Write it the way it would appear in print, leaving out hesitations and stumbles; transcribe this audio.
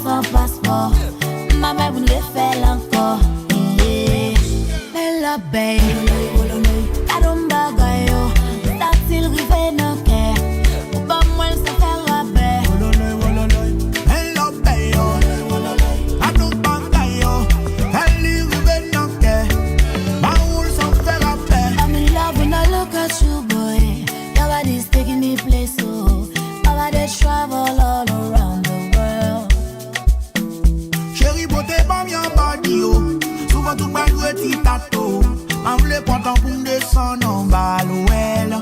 sans passeport. Ma mère voulait faire encore. Mais la baie, la domba gayo, ça t'il rive dans cœur. Ou pas moi le se faire rabais. Mais la baie, la domba gayo, elle y rive dans cœur. Ma roule sans faire rabais. I'm in love when I look at you, boy. Your body's taking me place, oh. My body travel all around the world. Chérie, beauté, pas bien body, oh. Souvent tout le monde dit tato. On voulait pas tant pour me descendre en bas, l'ouel.